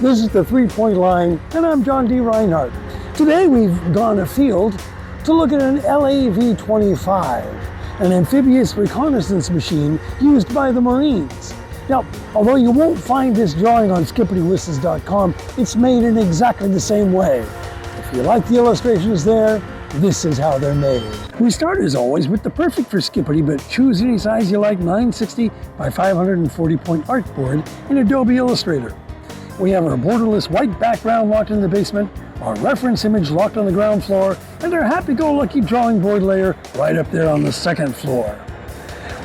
This is the 3-point line, and I'm John D. Reinhart. Today we've gone afield to look at an LAV-25, an amphibious reconnaissance machine used by the Marines. Now, although you won't find this drawing on skippitywhistles.com, it's made in exactly the same way. If you like the illustrations there, this is how they're made. We start as always with the perfect for Skippity, but choose any size you like, 960 by 540 point artboard in Adobe Illustrator. We have our borderless white background locked in the basement, our reference image locked on the ground floor, and our happy-go-lucky drawing board layer right up there on the second floor.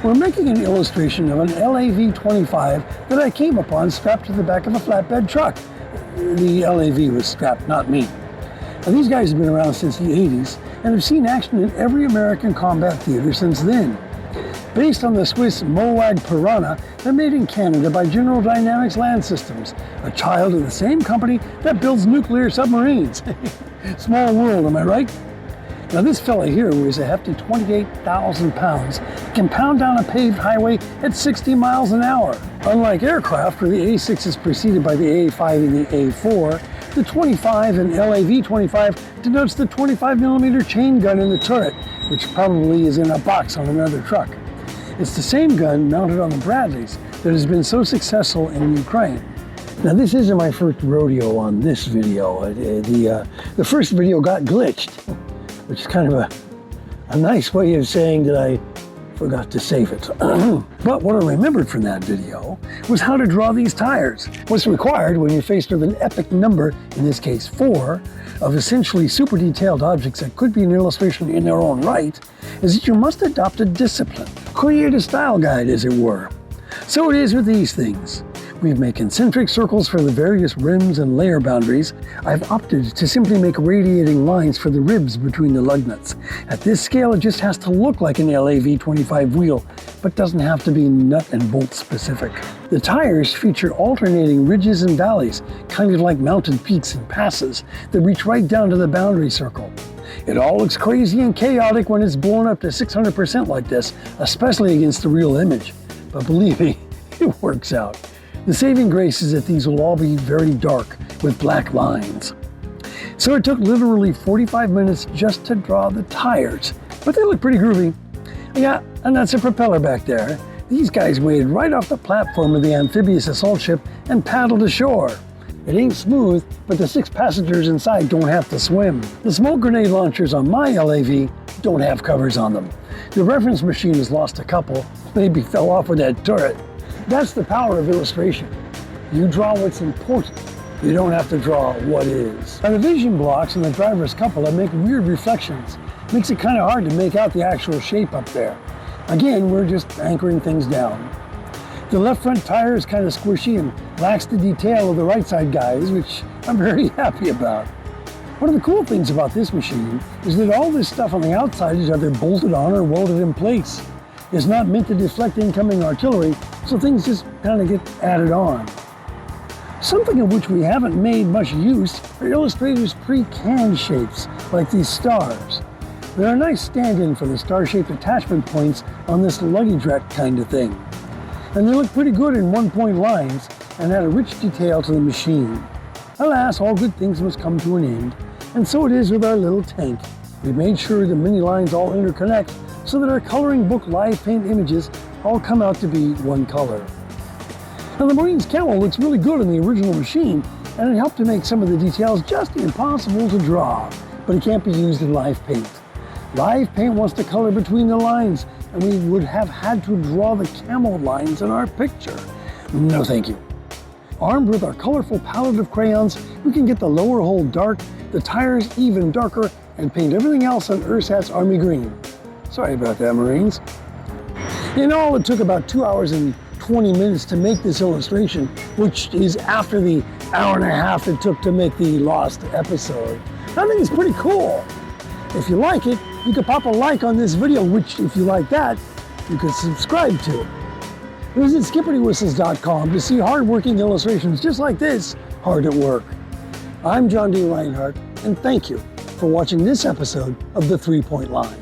We're making an illustration of an LAV-25 that I came upon strapped to the back of a flatbed truck. The LAV was strapped, not me. Now, these guys have been around since the 80s and have seen action in every American combat theater since then. Based on the Swiss MOAG Piranha, they're made in Canada by General Dynamics Land Systems, a child of the same company that builds nuclear submarines. Small world, am I right? Now this fella here weighs a hefty 28,000 pounds, can pound down a paved highway at 60 miles an hour. Unlike aircraft, where the A6 is preceded by the A5 and the A4, the 25 in LAV-25 denotes the 25mm chain gun in the turret, which probably is in a box on another truck. It's the same gun mounted on the Bradleys that has been so successful in Ukraine. Now this isn't my first rodeo on this video. The first video got glitched, which is kind of a nice way of saying that I forgot to save it. But what I remembered from that video was how to draw these tires. What's required when you're faced with an epic number, in this case 4, of essentially super detailed objects that could be an illustration in their own right, is that you must adopt a discipline, create a style guide as it were. So it is with these things. We make concentric circles for the various rims and layer boundaries. I've opted to simply make radiating lines for the ribs between the lug nuts. At this scale, it just has to look like an LAV-25 wheel, but doesn't have to be nut and bolt specific. The tires feature alternating ridges and valleys, kind of like mounted peaks and passes that reach right down to the boundary circle. It all looks crazy and chaotic when it's blown up to 600% like this, especially against the real image. But believe me, it works out. The saving grace is that these will all be very dark with black lines. So it took literally 45 minutes just to draw the tires, but they look pretty groovy. Yeah, and that's a propeller back there. These guys waded right off the platform of the amphibious assault ship and paddled ashore. It ain't smooth, but the 6 passengers inside don't have to swim. The smoke grenade launchers on my LAV don't have covers on them. The reference machine has lost a couple, maybe fell off with that turret. That's the power of illustration. You draw what's important. You don't have to draw what is. Now the vision blocks in the driver's cupola make weird reflections. Makes it kind of hard to make out the actual shape up there. Again, we're just anchoring things down. The left front tire is kind of squishy and lacks the detail of the right side guys, which I'm very happy about. One of the cool things about this machine is that all this stuff on the outside is either bolted on or welded in place. It's not meant to deflect incoming artillery, so things just kind of get added on. Something of which we haven't made much use are Illustrator's pre-canned shapes, like these stars. They're a nice stand-in for the star-shaped attachment points on this luggage rack kind of thing. And they look pretty good in one-point lines and add a rich detail to the machine. Alas, all good things must come to an end, and so it is with our little tank. We made sure the mini lines all interconnect so that our coloring book live paint images all come out to be one color. Now the Marine's camo looks really good in the original machine, and it helped to make some of the details just impossible to draw, but it can't be used in live paint. Live paint wants to color between the lines, and we would have had to draw the camo lines in our picture. No thank you. Armed with our colorful palette of crayons, we can get the lower hull dark, the tires even darker, and paint everything else on Ersatz Army Green. Sorry about that, Marines. In all, it took about 2 hours and 20 minutes to make this illustration, which is after the hour and a half it took to make the lost episode. I think it's pretty cool. If you like it, you can pop a like on this video, which, if you like that, you could subscribe to. Visit skippitywhistles.com to see hard-working illustrations just like this, hard at work. I'm John D. Reinhart, and thank you for watching this episode of The 3-Point Line.